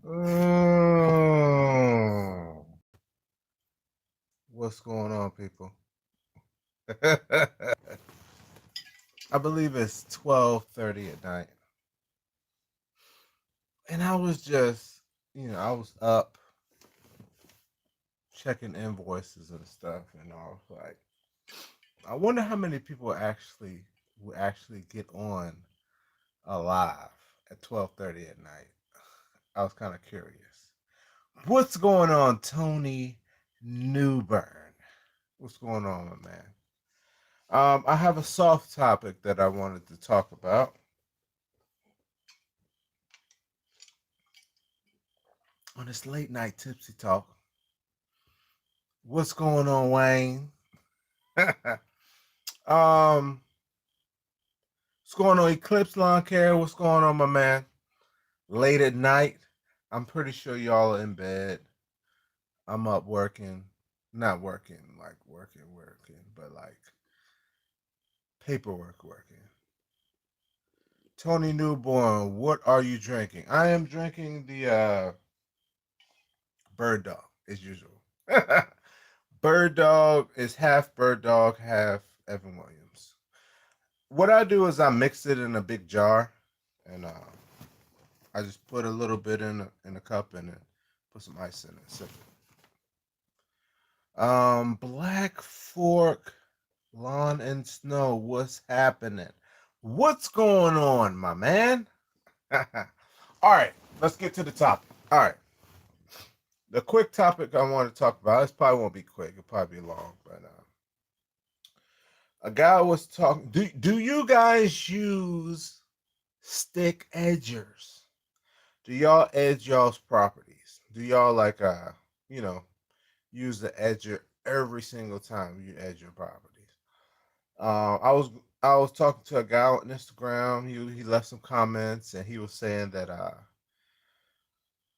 Mm. What's going on, people? I believe it's 12:30 at night, and I was just, I was up checking invoices and stuff, and I was like, I wonder how many people actually will actually get on alive at 12:30 at night. I was kind of curious. What's going on, Tony Newburn? What's going on, my man? I have a soft topic that I wanted to talk about on this late night tipsy talk. What's going on, Wayne? um, what's going on, Eclipse Lawn Care? What's going on, my man? Late at night. I'm pretty sure y'all are in bed. I'm up working, not working like working, but like paperwork working. Tony Newborn, what are you drinking? I am drinking the Bird Dog as usual. Bird Dog is half Bird Dog, half Evan Williams. What I do is I mix it in a big jar, and I just put a little bit in a cup and then put some ice in it. Sip it. Black Fork Lawn and Snow. What's happening? What's going on, my man? All right, let's get to the topic. All right, the quick topic I want to talk about. This probably won't be quick. It'll probably be long, but a guy was talking. Do you guys use stick edgers? Do y'all edge y'all's properties? Do y'all like you know, use the edger every single time you edge your properties? I was I was talking to a guy on Instagram. He left some comments and he was saying that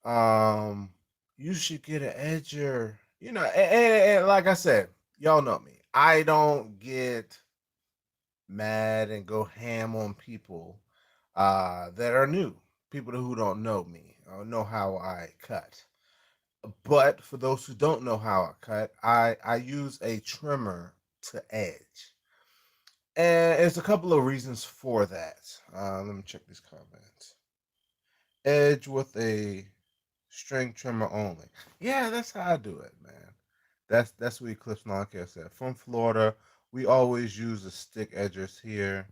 um you should get an edger. And like I said, y'all know me. I don't get mad and go ham on people that are new, people who don't know me or know how I cut. But for those who don't know how I cut, I use a trimmer to edge. And there's a couple of reasons for that. Let me check these comments. Edge with a string trimmer only. Yeah, that's how I do it, man. That's what Eclipse Lawn Care said. From Florida, we always use the stick edgers here.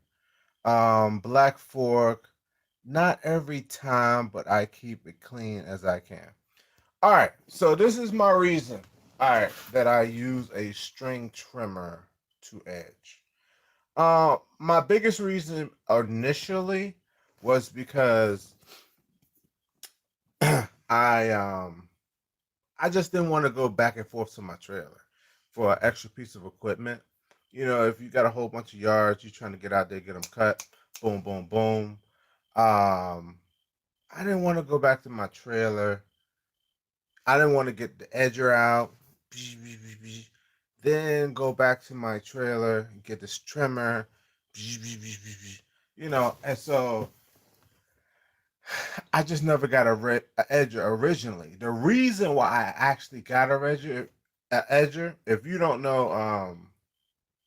Black Fork, not every time, but I keep it clean as I can. All right, so this is my reason. All right, that I use a string trimmer to edge. My biggest reason initially was because I um I just didn't want to go back and forth to my trailer for an extra piece of equipment. If you got a whole bunch of yards, you're trying to get out there, get them cut, boom, boom, boom. Um, I didn't want to go back to my trailer. I didn't want to get the edger out, then go back to my trailer and get this trimmer, and so I just never got a edger originally. The reason why I actually got a edger, if you don't know,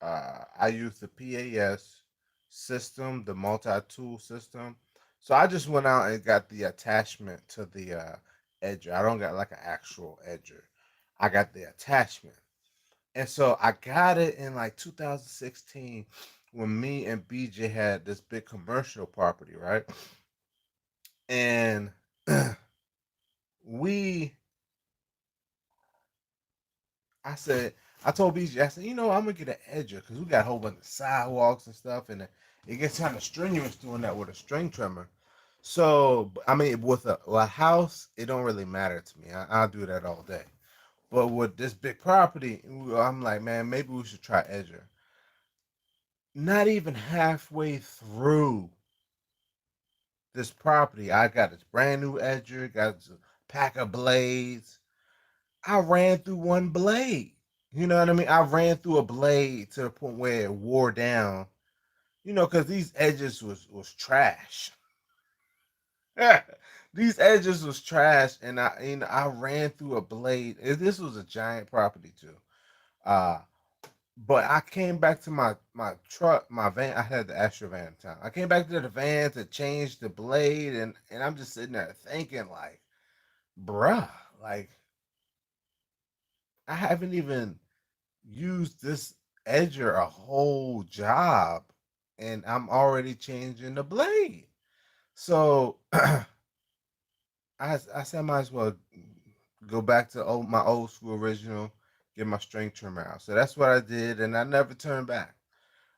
I use the PAS system, the multi-tool system. So I just went out and got the attachment to the edger. I don't got like an actual edger. I got the attachment. And so I got it in like 2016 when me and BJ had this big commercial property, right? And we I said, I told BJ, I said, I'm gonna get an edger because we got a whole bunch of sidewalks and stuff, and it gets kind of strenuous doing that with a string trimmer. So, I mean, with a house, it don't really matter to me. I'll do that all day. But with this big property, I'm like, man, maybe we should try edger. Not even halfway through this property, I got this brand new edger, got a pack of blades. I ran through one blade. You know what I mean? I ran through a blade to the point where it wore down. Because these edges was trash. These edges was trash, and I ran through a blade. This was a giant property too. Uh, but I came back to my truck, my van. I had the Astra van at the time. I came back to the van to change the blade, and I'm just sitting there thinking like, bruh, like I haven't even used this edger a whole job, and I'm already changing the blade. So I said I might as well go back to my old school original, get my string trimmer out. So that's what I did, and I never turned back.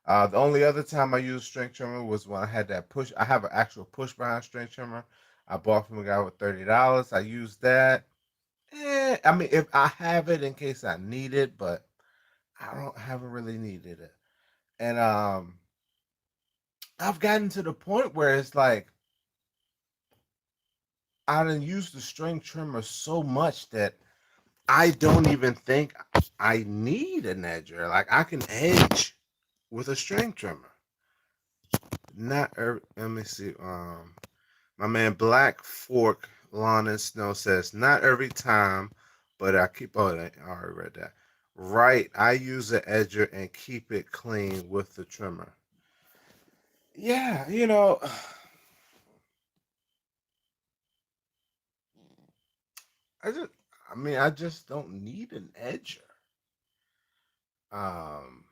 The only other time I used string trimmer was when I had that push. I have an actual push behind string trimmer. I bought from a guy with $30. I used that. I mean, if I have it in case I need it, but haven't really needed it. And I've gotten to the point where it's like I done used the string trimmer so much that I don't even think I need an edger. Like I can edge with a string trimmer. Let me see. My man Black Fork Lawn and Snow says not every time, but I keep. Oh, I already read that. Right, I use an edger and keep it clean with the trimmer. Yeah, I just, I mean, I just don't need an edger. Um,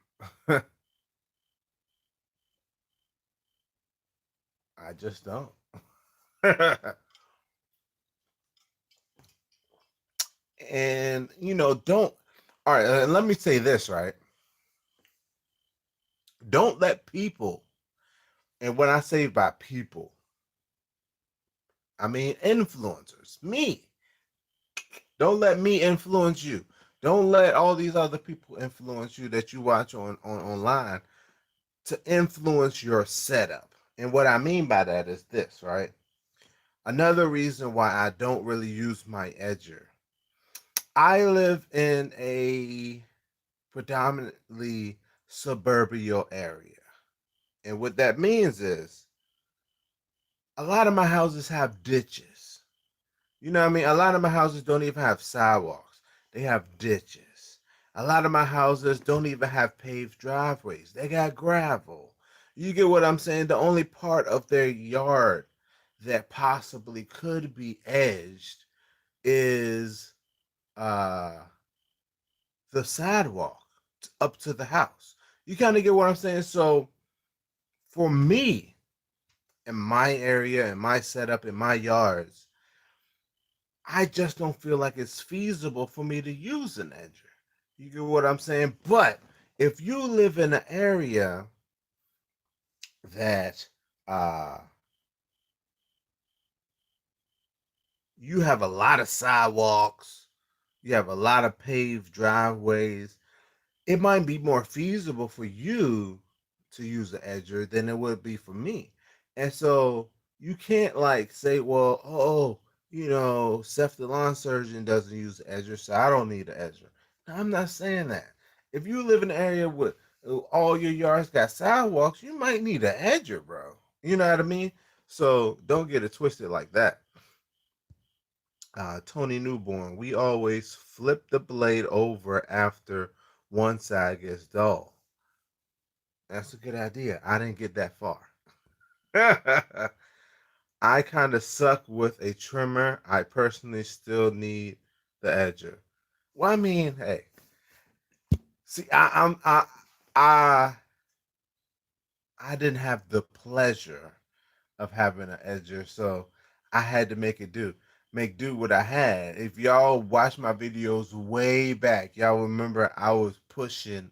I just don't. And don't. All right, let me say this, right? Don't let people, and when I say by people, I mean influencers, me. Don't let me influence you. Don't let all these other people influence you that you watch on online to influence your setup. And what I mean by that is this, right? Another reason why I don't really use my edger. I live in a predominantly suburban area. And what that means is a lot of my houses have ditches. You know what I mean? A lot of my houses don't even have sidewalks. They have ditches. A lot of my houses don't even have paved driveways. They got gravel. You get what I'm saying? The only part of their yard that possibly could be edged is uh the sidewalk up to the house. You kind of get what I'm saying? So for me, in my area, in my setup, in my yards, I just don't feel like it's feasible for me to use an edger. You get what I'm saying? But if you live in an area that uh you have a lot of sidewalks, you have a lot of paved driveways, it might be more feasible for you to use the edger than it would be for me. And so you can't like say, well, oh, Seth the lawn surgeon doesn't use the edger, so I don't need an edger. No, I'm not saying that. If you live in an area with all your yards got sidewalks, you might need an edger, bro. You know what I mean? So don't get it twisted like that. Tony Newborn, we always flip the blade over after one side gets dull. That's a good idea. I didn't get that far. I kind of suck with a trimmer. I personally still need the edger. Well, I mean, hey, see, I I didn't have the pleasure of having an edger, so I had to make do what I had. If y'all watch my videos way back, y'all remember I was pushing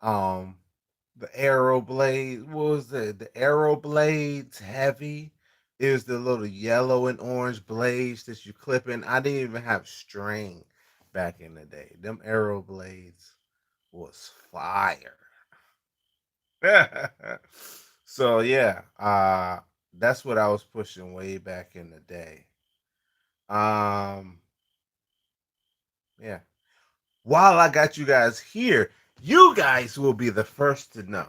um the arrow blade. What was the arrow blades heavy? It was the little yellow and orange blades that you clip in. I didn't even have string back in the day. Them arrow blades was fire. So yeah, that's what I was pushing way back in the day. Um, yeah. While I got you guys here, you guys will be the first to know.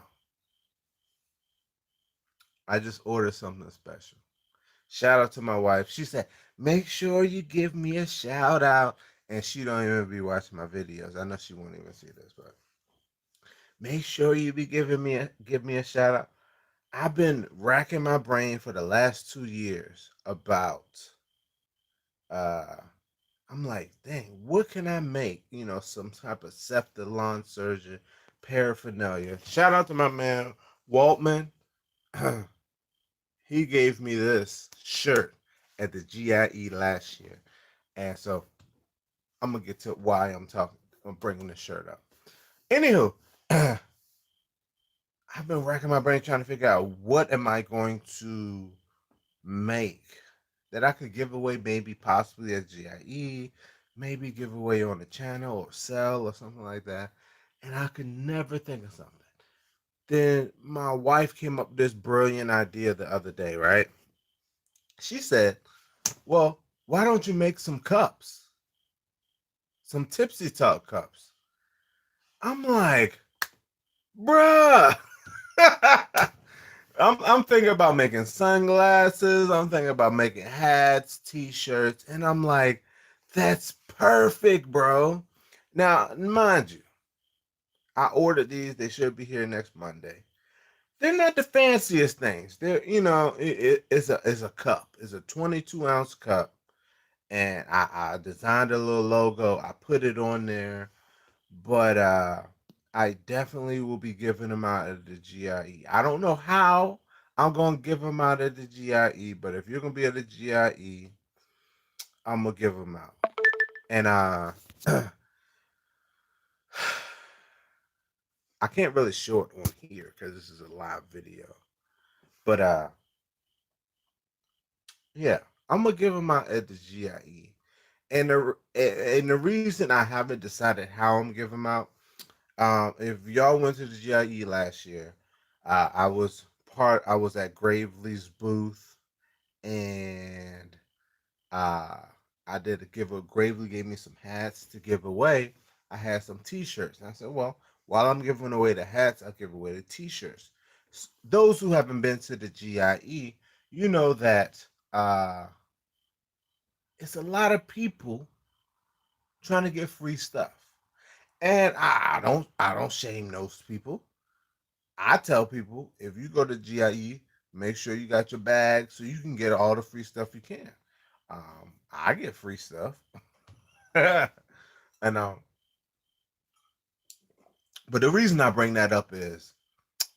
I just ordered something special. Shout out to my wife. She said, make sure you give me a shout out. And she don't even be watching my videos. I know she won't even see this, but make sure you be give me a shout out. I've been racking my brain for the last 2 years about uh I'm like, dang, what can I make? Some type of Cephalon surgeon paraphernalia. Shout out to my man Waltman. He gave me this shirt at the GIE last year, and so I'm gonna get to why I'm bringing this shirt up. Anywho, I've been racking my brain trying to figure out what am I going to make that I could give away, maybe possibly at GIE, maybe give away on the channel or sell or something like that. And I could never think of something. Then my wife came up with this brilliant idea the other day, right? She said, well, why don't you make some cups? Some tipsy talk cups. I'm like, bruh. I'm thinking about making sunglasses. I'm thinking about making hats, t-shirts, and I'm like, that's perfect, bro. Now, mind you, I ordered these. They should be here next Monday. They're not the fanciest things. They're, it's a cup. It's a 22-ounce cup, and I designed a little logo. I put it on there, but I definitely will be giving them out at the GIE. I don't know how I'm gonna give them out at the GIE, but if you're gonna be at the GIE, I'm gonna give them out. And I can't really show it on here because this is a live video. But yeah, I'm gonna give them out at the GIE. And the reason I haven't decided how I'm giving them out, if y'all went to the GIE last year, I was at Gravely's booth, and uh, I did a give a Gravely gave me some hats to give away. I had some T-shirts, and I said, well, while I'm giving away the hats, I'll give away the T-shirts. Those who haven't been to the GIE, you know that it's a lot of people trying to get free stuff. And I don't shame those people. I tell people, if you go to GIE, make sure you got your bag so you can get all the free stuff you can. I get free stuff. and But the reason I bring that up is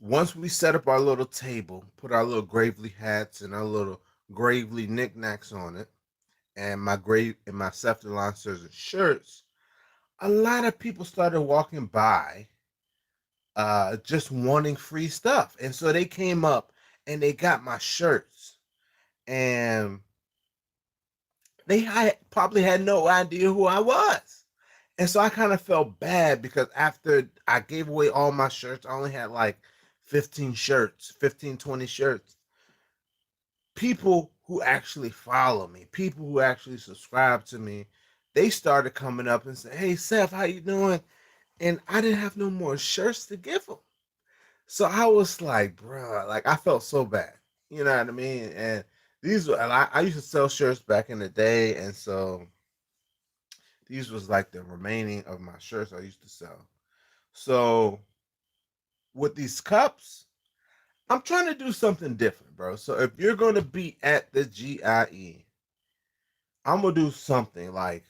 once we set up our little table, put our little Gravely hats and our little Gravely knickknacks on it, and my Cephalon Surgeon shirts, a lot of people started walking by just wanting free stuff. And so they came up and they got my shirts. And probably had no idea who I was. And so I kind of felt bad because after I gave away all my shirts, I only had like 15 shirts, 15, 20 shirts. People who actually follow me, people who actually subscribe to me, they started coming up and saying, hey, Seth, how you doing? And I didn't have no more shirts to give them. So I was like, bro, like I felt so bad. You know what I mean? And I used to sell shirts back in the day, and so these was like the remaining of my shirts I used to sell. So with these cups, I'm trying to do something different, bro. So if you're gonna be at the GIE, I'm gonna do something like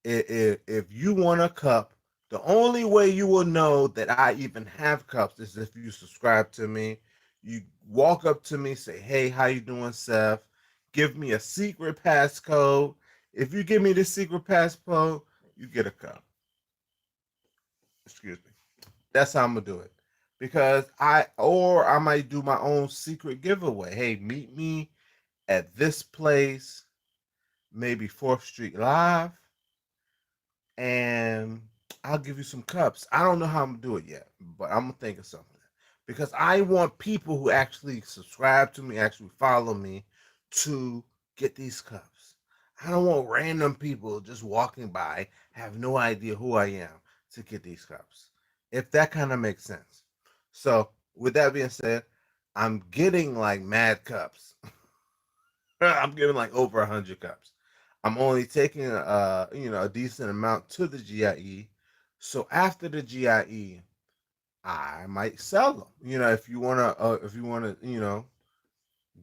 if you want a cup, the only way you will know that I even have cups is if you subscribe to me. You walk up to me, say, "Hey, how you doing, Seth?" Give me a secret passcode. If you give me the secret passcode, you get a cup. Excuse me. That's how I'm gonna do it. Because I might do my own secret giveaway. Hey, meet me at this place, maybe 4th Street Live, and I'll give you some cups. I don't know how I'm gonna do it yet, but I'm gonna think of something because I want people who actually subscribe to me, actually follow me, to get these cups. I don't want random people just walking by, have no idea who I am, to get these cups. If that kind of makes sense. So, with that being said, I'm getting like mad cups. I'm giving like over 100 cups. I'm only taking a decent amount to the GIE. So after the GIE, I might sell them. If you wanna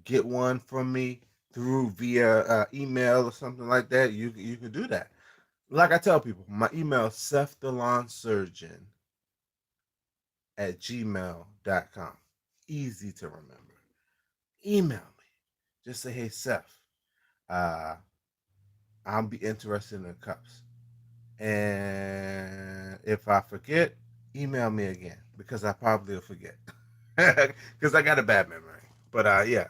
get one from me through via email or something like that, you can do that. Like I tell people, my email is SethDelonSurgeon at gmail.com. Easy to remember. Email me. Just say, hey Seth, uh, I'll be interested in the cups. And if I forget, email me again because I probably will forget. Because I got a bad memory. But yeah,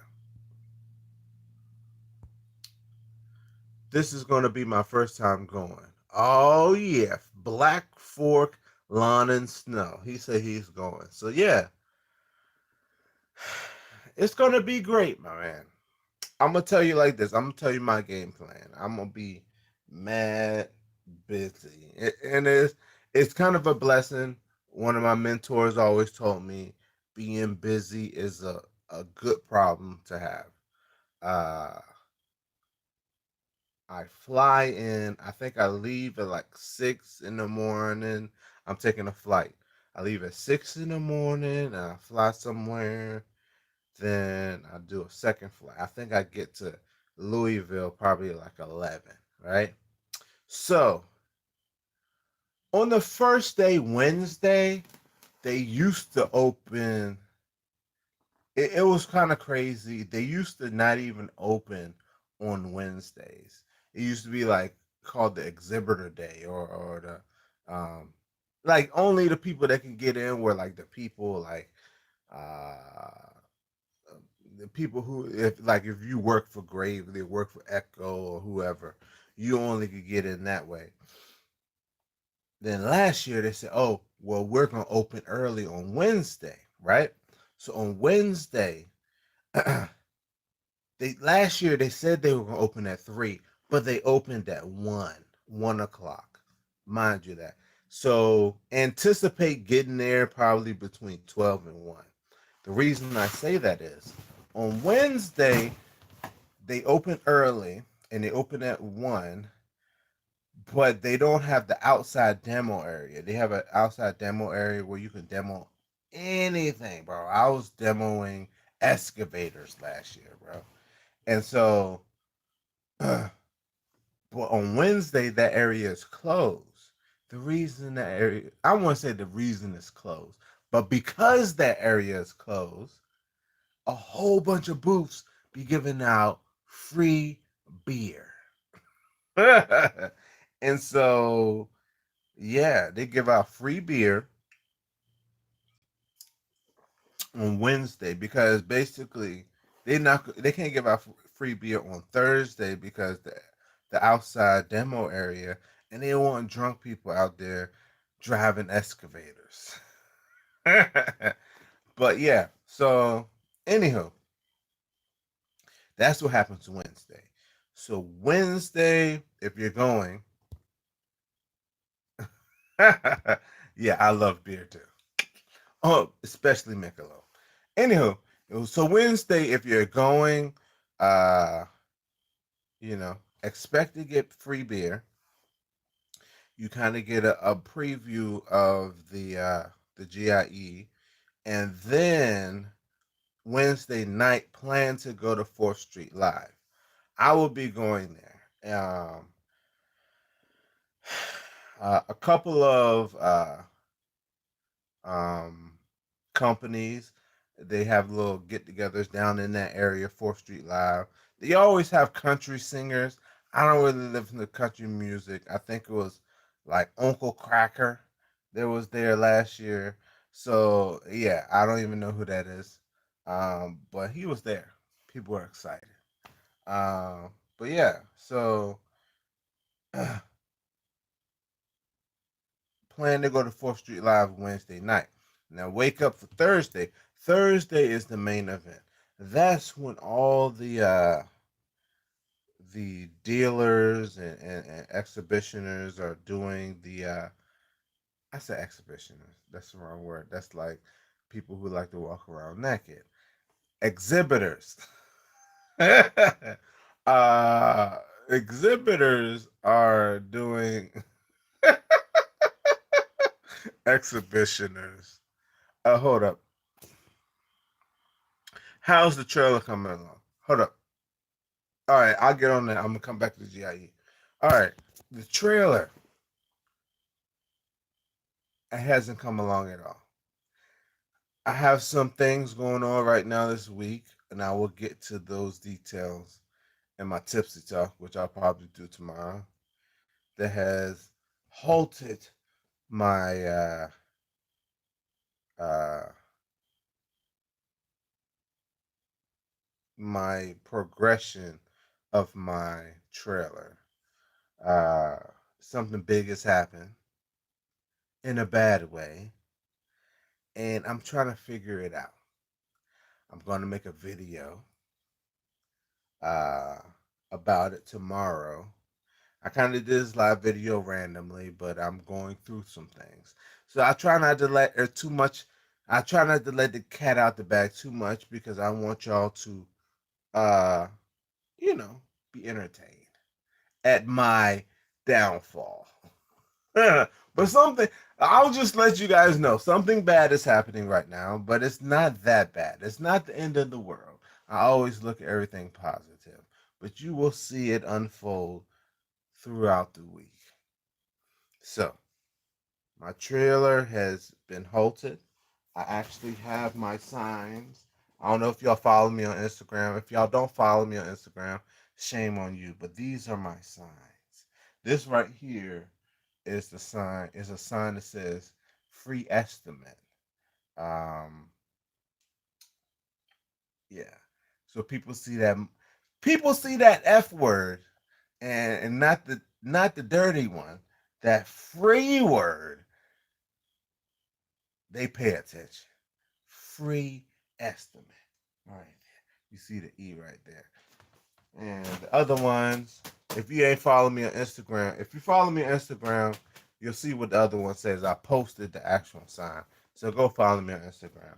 this is going to be my first time going. Oh, yeah. Black Fork Lawn and Snow. He said he's going. So, yeah, it's going to be great, my man. I'm going to tell you like this. I'm going to tell you my game plan. I'm going to be mad busy. And it's kind of a blessing. One of my mentors always told me being busy is a good problem to have. Uh, I fly in. I think I leave at like 6 in the morning. I'm taking a flight. I leave at 6 in the morning and I fly somewhere. Then I do a second flight. I think I get to Louisville probably like 11, right? So on the first day, Wednesday, they used to open. It was kind of crazy. They used to not even open on Wednesdays. It used to be like called the exhibitor day or the like only the people that can get in were like the people like uh the people who if you work for Grave, they work for Echo or whoever, you only could get in that way. Then last year they said, "Oh, well, we're gonna open early on Wednesday, right?" So on Wednesday, they last year they said they were gonna open at 3, but they opened at 1 o'clock. Mind you that. So anticipate getting there probably between 12 and 1. The reason I say that is on Wednesday they open early and they open at 1, but they don't have the outside demo area. They have an outside demo area where you can demo anything, bro. I was demoing excavators last year, bro. And so, but on Wednesday, that area is closed. The reason that area, I want to say the reason it's closed, but because that area is closed, a whole bunch of booths be giving out free beer. And so, yeah, they give out free beer on Wednesday because basically they can't give out free beer on Thursday because the outside demo area and they want drunk people out there driving excavators. But yeah, so anywho, that's what happens Wednesday. So Wednesday, if you're going, yeah, I love beer too. Oh, especially Michelob. Anywho, so Wednesday, if you're going, uh, expect to get free beer. You kind of get a preview of the GIE, and then Wednesday night, plan to go to 4th Street Live. I will be going there. A couple of um, companies. They have little get-togethers down in that area, 4th Street Live. They always have country singers. I don't really listen to country music. I think it was like Uncle Cracker that was there last year. So yeah, I don't even know who that is. But he was there. People were excited. But yeah, so plan to go to 4th Street Live Wednesday night. Now wake up for Thursday. Thursday is the main event. That's when all the dealers and exhibitioners are doing the I said exhibitioners. That's the wrong word. That's like people who like to walk around naked. Exhibitors uh exhibitors are doing exhibitioners. Hold up. How's the trailer coming along? Hold up. All right, I'll get on that. I'm gonna come back to the GIE. All right, the trailer, it hasn't come along at all. I have some things going on right now this week, and I will get to those details in my tipsy talk, which I'll probably do tomorrow. That has halted my uh my progression of my trailer. Uh, Something big has happened in a bad way, and I'm trying to figure it out. I'm going to make a video uh, about it tomorrow. I kind of did this live video randomly, but I'm going through some things. So I try not to let too much. I try not to let the cat out the bag too much because I want y'all to, uh, you know, be entertained at my downfall. But something, I'll just let you guys know something bad is happening right now, but it's not that bad. It's not the end of the world. I always look at everything positive, but you will see it unfold throughout the week. So, my trailer has been halted. I actually have my signs. I don't know if y'all follow me on Instagram. If y'all don't follow me on Instagram, shame on you, but these are my signs. This right here is the sign is a sign that says free estimate. Um, yeah. So people see that F word and not the dirty one, that free word, they pay attention. Free estimate. Right there. You see the E right there. And the other ones, if you ain't follow me on Instagram, if you follow me on Instagram, you'll see what the other one says. I posted the actual sign. So go follow me on Instagram.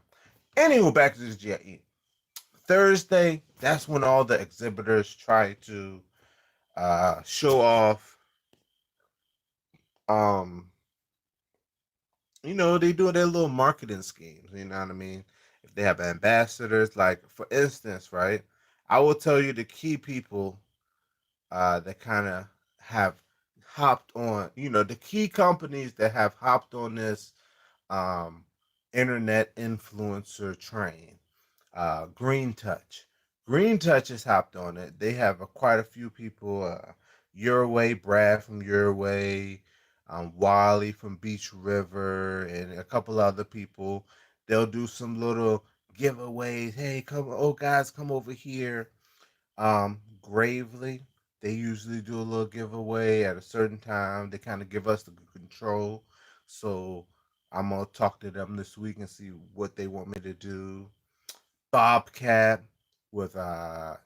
Anyway, back to this GIE. Thursday, that's when all the exhibitors try to show off. Um, they do their little marketing schemes. You know what I mean? If they have ambassadors, like for instance, right? I will tell you the key people that kind of have hopped on. The key companies that have hopped on this um, internet influencer train. Green Touch. Green Touch has hopped on it. They have quite a few people. Your Way, Brad from Your Way, Wally from Beach River, and a couple other people. They'll do some little giveaways. Hey, come, oh guys, come over here. Gravely, they usually do a little giveaway at a certain time. They kind of give us the control. So I'm gonna talk to them this week and see what they want me to do. Bobcat with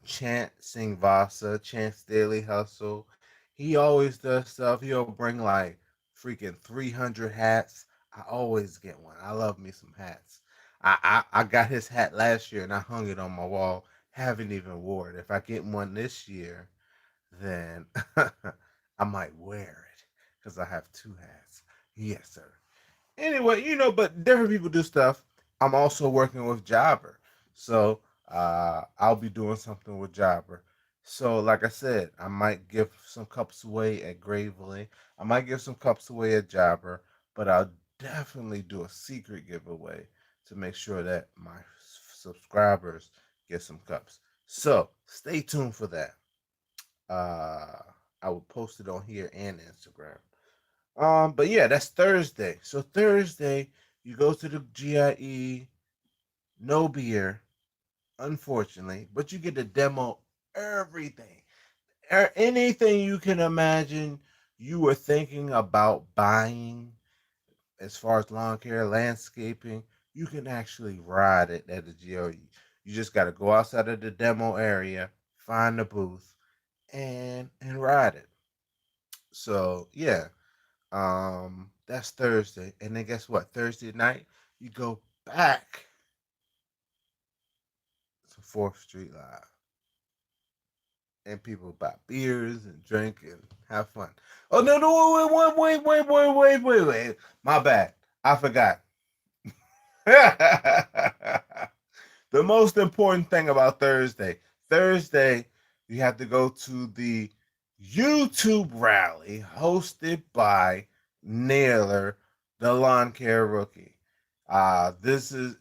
Chant Singvasa, Chance Daily Hustle. He always does stuff. He'll bring like freaking 300 hats. I always get one. I love me some hats. I got his hat last year and I hung it on my wall. Haven't even wore it. If I get one this year, then I might wear it because I have two hats. Yes, sir. Anyway, but different people do stuff. I'm also working with Jobber. So I'll be doing something with Jobber. So, like I said, I might give some cups away at Gravely. I might give some cups away at Jobber, but I'll definitely do a secret giveaway to make sure that my subscribers get some cups. So stay tuned for that. Uh, I will post it on here and Instagram. But yeah, that's Thursday. So Thursday, you go to the GIE, no beer, unfortunately, but you get to demo everything. Anything you can imagine you were thinking about buying as far as lawn care, landscaping, you can actually ride it at the GIE. You just got to go outside of the demo area, find the booth, and ride it. So yeah, that's Thursday. And then guess what? Thursday night, you go back to 4th Street Live. and people buy beers and drink and have fun. Oh no, no, wait. My bad. I forgot. The most important thing about Thursday. Thursday, you have to go to the YouTube rally hosted by Naylor, the lawn care rookie. This is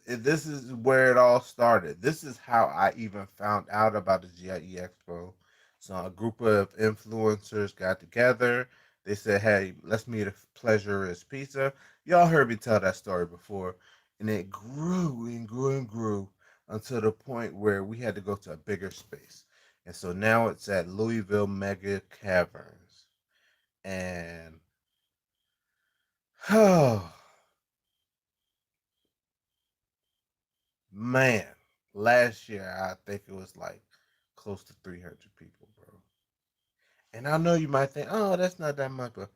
where it all started. This is how I even found out about the GIE Expo. So a group of influencers got together. They said, "Hey, let's meet at Pleasure is Pizza." Y'all heard me tell that story before, and it grew and grew and grew until the point where we had to go to a bigger space. And so now it's at Louisville Mega Caverns. And oh man, last year I think it was like close to 300 people, bro. And I know you might think, oh, that's not that much, but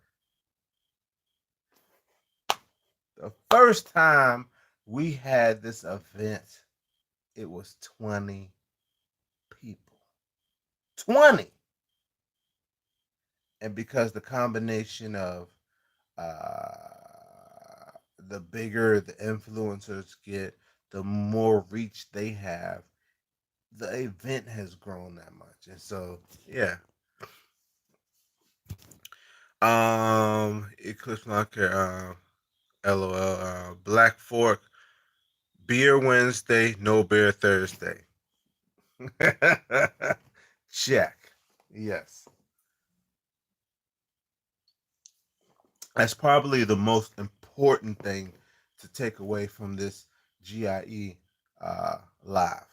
the first time we had this event, it was 20 people. 20. And because the combination of the bigger the influencers get, the more reach they have, the event has grown that much. And so, yeah. Eclipse Knocker, LOL, Black Fork, Beer Wednesday, no beer Thursday. Check. Yes. That's probably the most important thing to take away from this GIE live.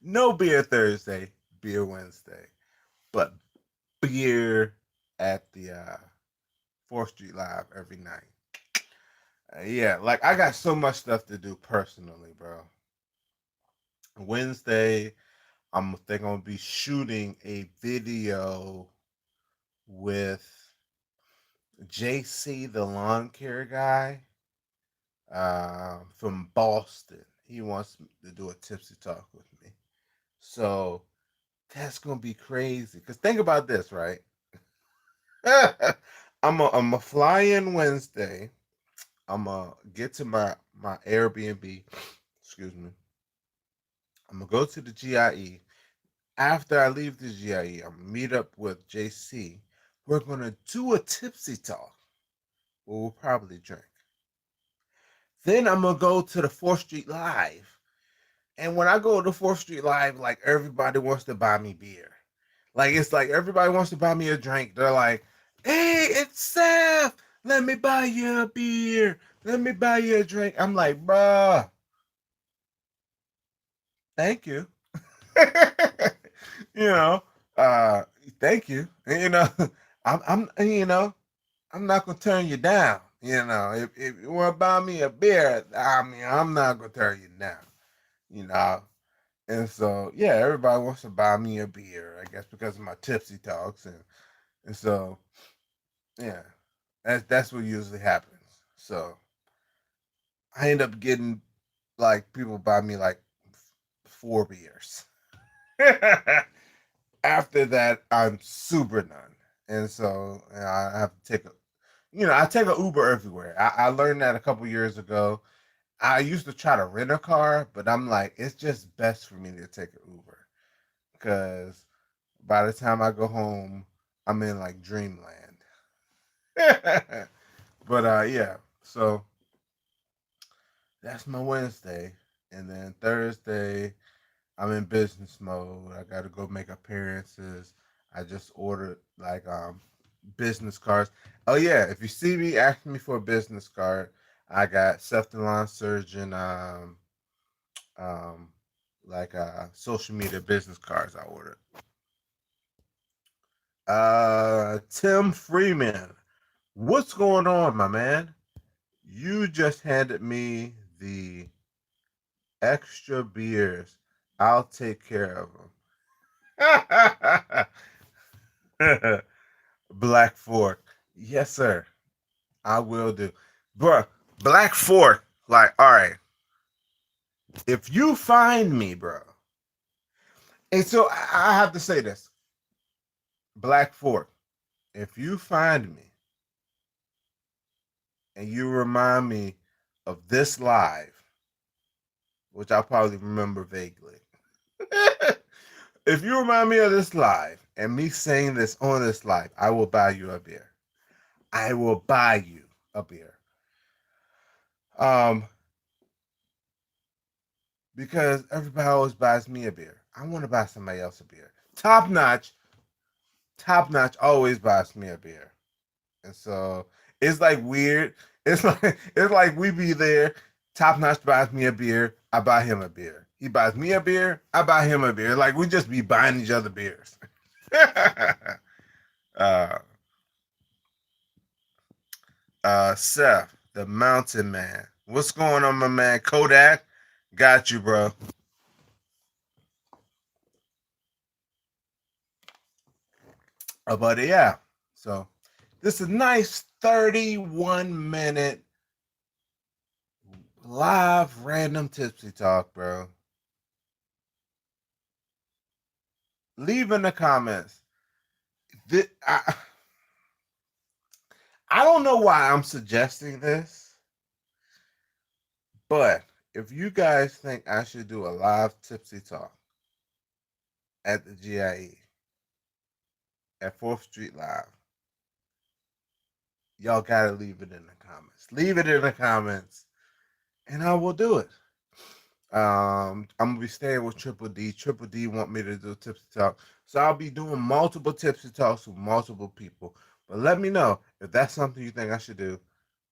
No beer Thursday, beer Wednesday, but beer at the 4th Street Live every night. Yeah, like I got so much stuff to do personally, bro. Wednesday, I'm gonna be shooting a video with JC, the lawn care guy, from Boston. He wants to do a tipsy talk with me. So that's gonna be crazy. Cause think about this, right? I'm a fly in Wednesday. I'm gonna get to my Airbnb. Excuse me. I'm gonna go to the GIE. After I leave the GIE, I'm gonna meet up with JC. We're gonna do a tipsy talk. We'll probably drink. Then I'm gonna go to the 4th Street Live. And when I go to 4th Street Live, like everybody wants to buy me beer. Like it's like everybody wants to buy me a drink. They're like, "Hey, it's Seth. Let me buy you a beer. Let me buy you a drink." I'm like, "Bruh, thank you." you know, uh, thank you. And, I'm not gonna turn you down. If you want to buy me a beer, I mean, I'm not gonna turn you down. You know, and so yeah, everybody wants to buy me a beer. I guess because of my tipsy talks, and so yeah, that's what usually happens. So I end up getting like people buy me like 4 beers. After that, I'm super done, and so I have to take I take an Uber everywhere. I learned that a couple years ago. I used to try to rent a car, but I'm like, it's just best for me to take an Uber because by the time I go home, I'm in like dreamland. But yeah, so that's my Wednesday, and then Thursday I'm in business mode. I got to go make appearances. I just ordered like business cards. Oh yeah, if you see me, ask me for a business card. I got Cephalon surgeon um like social media business cards I ordered. Tim Freeman, what's going on, my man? You just handed me the extra beers. I'll take care of them. Black Fork. Yes, sir. I will do. Bruh, Black Fork. Like, all right. If you find me, bro, And so I have to say this. Black Fork, if you find me and you remind me of this live, which I'll probably remember vaguely. If you remind me of this live and me saying this on this live, I will buy you a beer. I will buy you a beer. Um, because everybody always buys me a beer. I want to buy somebody else a beer. Top notch always buys me a beer. And so it's like weird. It's like we be there. Top notch buys me a beer. I buy him a beer. He buys me a beer. I buy him a beer. Like we just be buying each other beers. uh, Seth, the Mountain Man. What's going on, my man? Kodak, got you, bro. But yeah, so this is a nice 31-minute live random tipsy talk, bro. Leave in the comments. I don't know why I'm suggesting this, but if you guys think I should do a live tipsy talk at the GIE at 4th Street Live, y'all gotta leave it in the comments. Leave it in the comments, and I will do it. I'm gonna be staying with Triple D. Triple D want me to do tipsy talk, so I'll be doing multiple tipsy talks with multiple people. But let me know if that's something you think I should do,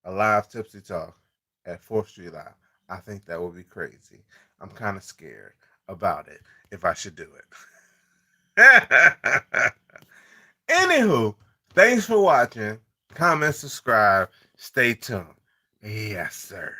a live tipsy talk at 4th Street Live. I think that would be crazy. I'm kind of scared about it if I should do it. Anywho, thanks for watching. Comment, subscribe, stay tuned. Yes, sir.